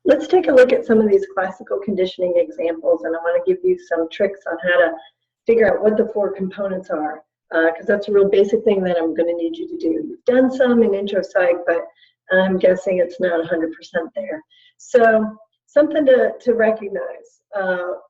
Let's take a look at some of these classical conditioning examples, and I want to give you some tricks on how to figure out what the four components are, because that's a real basic thing that I'm going to need you to do. You've done some in intro psych, but I'm guessing it's not 100% there. So something to recognize,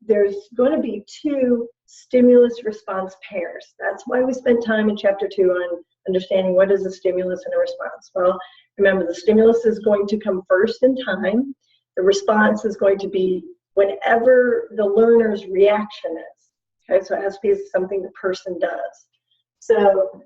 there's going to be two stimulus response pairs. That's why we spent time in chapter 2 on understanding what is a stimulus and a response. Well, remember, the stimulus is going to come first in time. The response is going to be whenever the learner's reaction is. Okay, so it has to be something the person does. So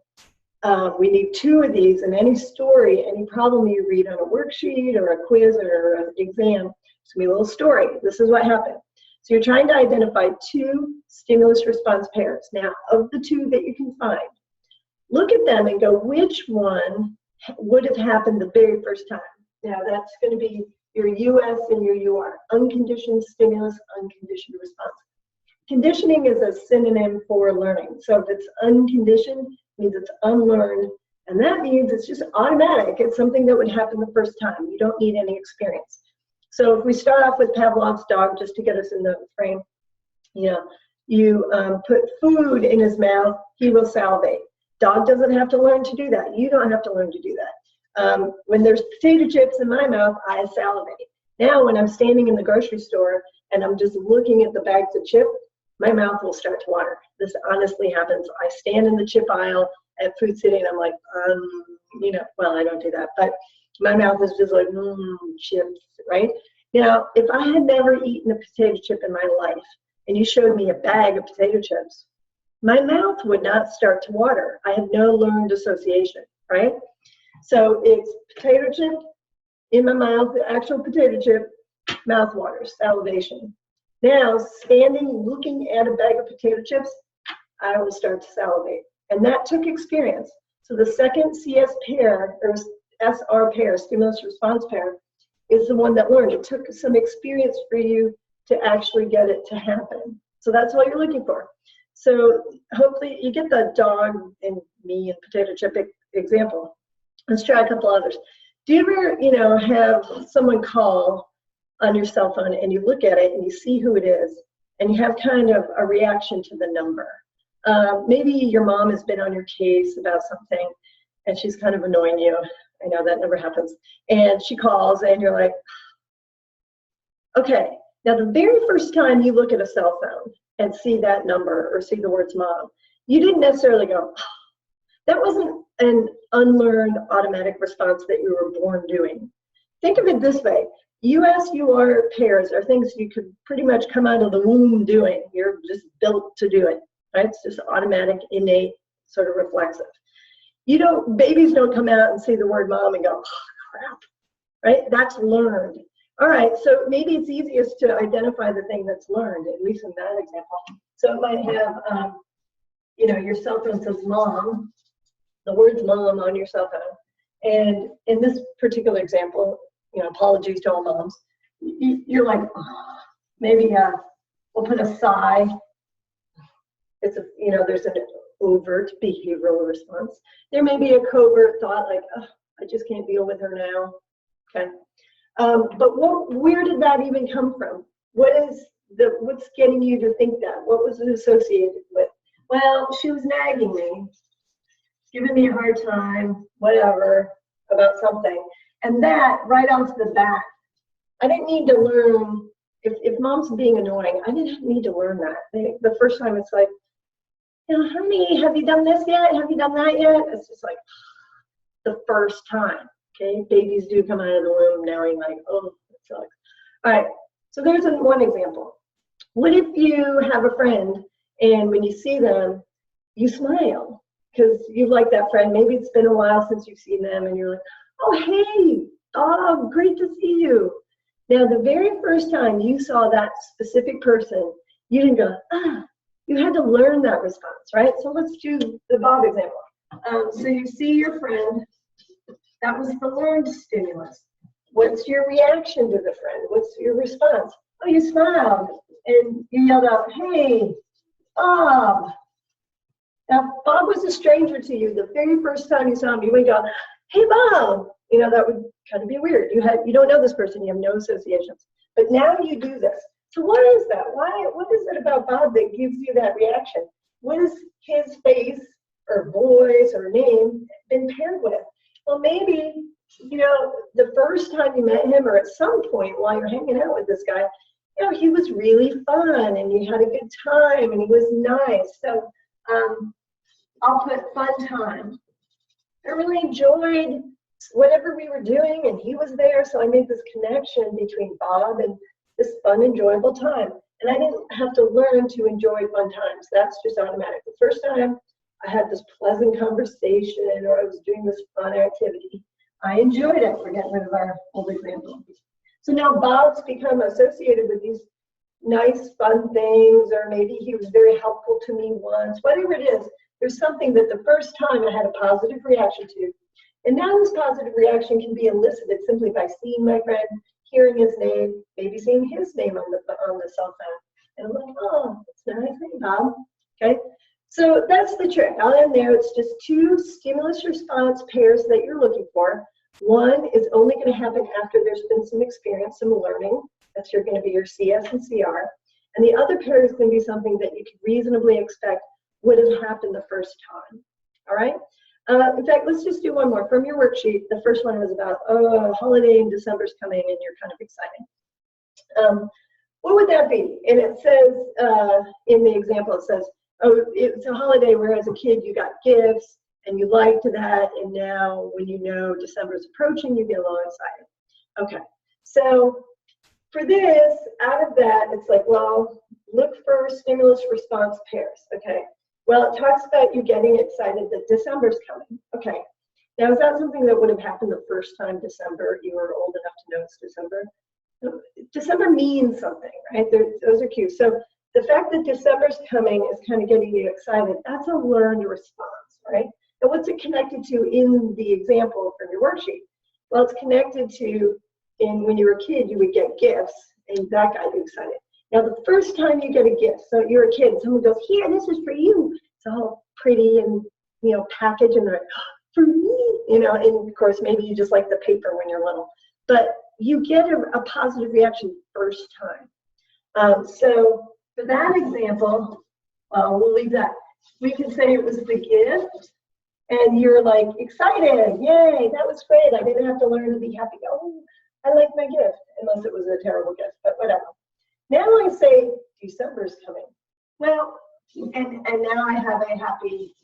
we need two of these in any story, any problem you read on a worksheet or a quiz or an exam. It's going to be a little story. This is what happened. So you're trying to identify two stimulus response pairs. Now, of the two that you can find, look at them and go, which one would have happened the very first time? Now, that's going to be your US and your UR, unconditioned stimulus, unconditioned response. Conditioning is a synonym for learning. So if it's unconditioned, it means it's unlearned, and that means it's just automatic. It's something that would happen the first time. You don't need any experience. So if we start off with Pavlov's dog, just to get us in the frame, you put food in his mouth, he will salivate. Dog doesn't have to learn to do that. You don't have to learn to do that. When there's potato chips in my mouth, I salivate. Now when I'm standing in the grocery store and I'm just looking at the bags of chips, my mouth will start to water. This honestly happens. I stand in the chip aisle at Food City and I'm like, well, I don't do that, but my mouth is just like, chips, right? Now, if I had never eaten a potato chip in my life and you showed me a bag of potato chips, my mouth would not start to water. I have no learned association, right? So it's potato chip in my mouth, the actual potato chip, mouth waters, salivation. Now, standing, looking at a bag of potato chips, I will start to salivate. And that took experience. So the second CS pair, or SR pair, stimulus response pair, is the one that learned. It took some experience for you to actually get it to happen. So that's what you're looking for. So hopefully you get the dog and me and potato chip example. Let's try a couple others. Do you ever, have someone call on your cell phone and you look at it and you see who it is and you have kind of a reaction to the number? Maybe your mom has been on your case about something and she's kind of annoying you. I know that never happens. And she calls and you're like, okay. Now the very first time you look at a cell phone and see that number or see the words mom, you didn't necessarily go, that wasn't an unlearned automatic response that you were born doing. Think of it this way. US-UR pairs are things you could pretty much come out of the womb doing. You're just built to do it, right? It's just automatic, innate, sort of reflexive. Babies don't come out and see the word mom and go, oh, crap, right? That's learned. All right, so maybe it's easiest to identify the thing that's learned, at least in that example. So it might have, your cell phone says mom, the words mom on your cell phone. And in this particular example, apologies to all moms, you're like, oh, maybe we'll put a sigh. It's there's an overt behavioral response. There may be a covert thought like, oh, I just can't deal with her now. Okay. But where did that even come from? What's getting you to think that? What was it associated with? Well, she was nagging me, giving me a hard time, whatever, about something. And that right off the bat, I didn't need to learn, if mom's being annoying, I didn't need to learn that. The first time it's like, honey, have you done this yet? Have you done that yet? It's just like the first time. Okay, babies do come out of the womb knowing like, oh, it sucks. All right, so there's one example. What if you have a friend and when you see them, you smile because you like that friend. Maybe it's been a while since you've seen them and you're like, oh, hey, oh, great to see you. Now, the very first time you saw that specific person, you didn't go, you had to learn that response, right? So let's do the Bob example. So you see your friend. That was the learned stimulus. What's your reaction to the friend? What's your response? Oh, you smiled and you yelled out, hey, Bob. Now, Bob was a stranger to you. The very first time you saw him, you would go, hey, Bob. That would kind of be weird. You don't know this person, you have no associations. But now you do this. So what is that? What is it about Bob that gives you that reaction? What is his face or voice or name been paired with? Well, maybe, the first time you met him or at some point while you're hanging out with this guy, he was really fun and you had a good time and he was nice. So I'll put fun time. I really enjoyed whatever we were doing and he was there, so I made this connection between Bob and this fun, enjoyable time. And I didn't have to learn to enjoy fun times. That's just automatic. The first time I had this pleasant conversation or I was doing this fun activity, I enjoyed it. We're getting rid of our old example. So now Bob's become associated with these nice, fun things, or maybe he was very helpful to me once. Whatever it is, there's something that the first time I had a positive reaction to. And now this positive reaction can be elicited simply by seeing my friend, hearing his name, maybe seeing his name on the cell phone. And I'm like, oh, it's a nice name, Bob. Okay, so that's the trick. I'll end there. It's just two stimulus response pairs that you're looking for. One is only going to happen after there's been some experience, some learning. That's going to be your CS and CR. And the other pair is going to be something that you could reasonably expect would have happened the first time. All right? In fact, let's just do one more. From your worksheet, the first one was about, holiday in December's coming and you're kind of excited. What would that be? And it says, in the example, it says, it's a holiday where as a kid you got gifts and you liked that, and now when you know December's approaching, you get a little excited. Okay, so for this, out of that, it's like, well, look for stimulus response pairs, okay? Well, it talks about you getting excited that December's coming. Okay, now is that something that would have happened the first time December, you were old enough to know it's December? December means something, right? Those are cues. So the fact that December's coming is kind of getting you excited. That's a learned response, right? And what's it connected to in the example from your worksheet? Well, it's connected to when you were a kid, you would get gifts, and that got you excited. Now, the first time you get a gift, so you're a kid, and someone goes, here, this is for you. It's all pretty and, packaged, and they're like, for me, and of course, maybe you just like the paper when you're little. But you get a positive reaction first time. So for that example, we'll leave that. We can say it was the gift, and you're like excited, yay, that was great. I didn't have to learn to be happy. Oh, I like my gift, unless it was a terrible gift, but whatever. Now I say December's coming. Well, and now I have a happy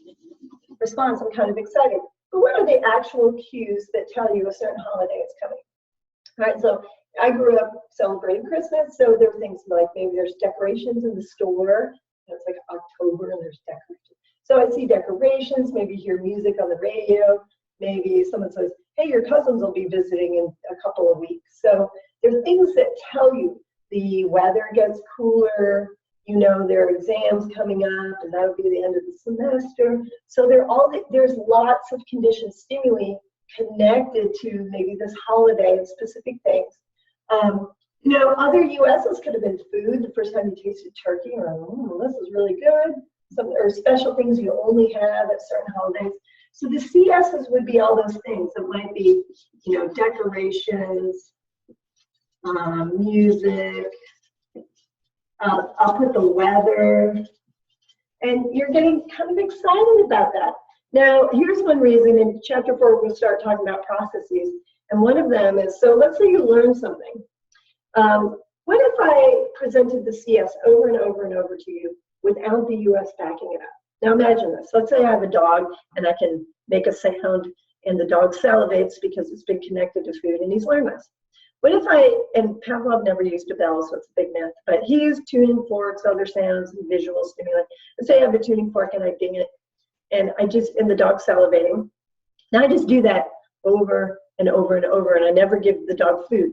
response. I'm kind of excited. But what are the actual cues that tell you a certain holiday is coming? All right, so I grew up celebrating Christmas, so there are things like maybe there's decorations in the store. It's like October and there's decorations. So I see decorations, maybe hear music on the radio, maybe someone says, hey, your cousins will be visiting in a couple of weeks. So there are things that tell you the weather gets cooler, there are exams coming up, and that'll be the end of the semester. So there's lots of conditioned stimuli connected to maybe this holiday and specific things. Other USs could have been food. The first time you tasted turkey, or this is really good. Or special things you only have at certain holidays. So the CSs would be all those things. It might be, decorations, music. I'll put the weather, and you're getting kind of excited about that. Now, here's one reason in chapter 4 we'll start talking about processes, and one of them is, so let's say you learn something. What if I presented the CS over and over and over to you without the US backing it up? Now imagine this. Let's say I have a dog and I can make a sound and the dog salivates because it's been connected to food and he's learned this. What if and Pavlov never used a bell, so it's a big myth, but he used tuning forks, other sounds, and visual stimuli. Let's say I have a tuning fork and I ding it, and the dog's salivating. Now I just do that over and over and over, and I never give the dog food.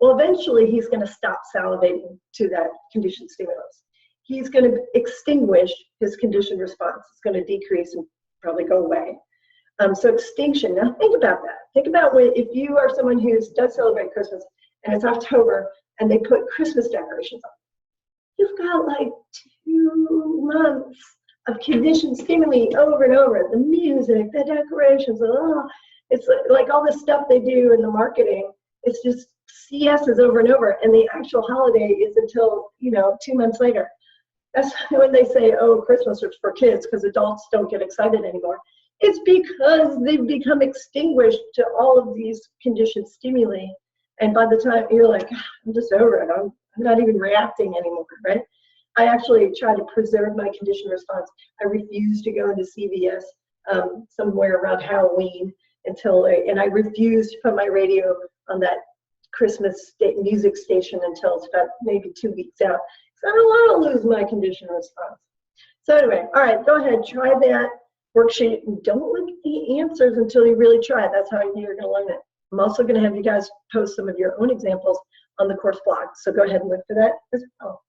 Well, eventually he's going to stop salivating to that conditioned stimulus. He's going to extinguish his conditioned response. It's going to decrease and probably go away. So extinction. Now think about that. Think about if you are someone who does celebrate Christmas and it's October and they put Christmas decorations on. You've got like 2 months of conditioned stimuli over and over. The music, the decorations. It's like all this stuff they do in the marketing, it's just CSs over and over, and the actual holiday is until, 2 months later. That's when they say, oh, Christmas is for kids because adults don't get excited anymore. It's because they've become extinguished to all of these conditioned stimuli. And by the time you're like, I'm just over it, I'm not even reacting anymore, right? I actually try to preserve my conditioned response. I refuse to go into CVS somewhere around Halloween and I refuse to put my radio on that Christmas music station until it's about maybe 2 weeks out. So I don't want to lose my conditioned response. So anyway, all right, go ahead, try that worksheet. And don't look at the answers until you really try it. That's how you're going to learn it. I'm also going to have you guys post some of your own examples on the course blog. So go ahead and look for that as well.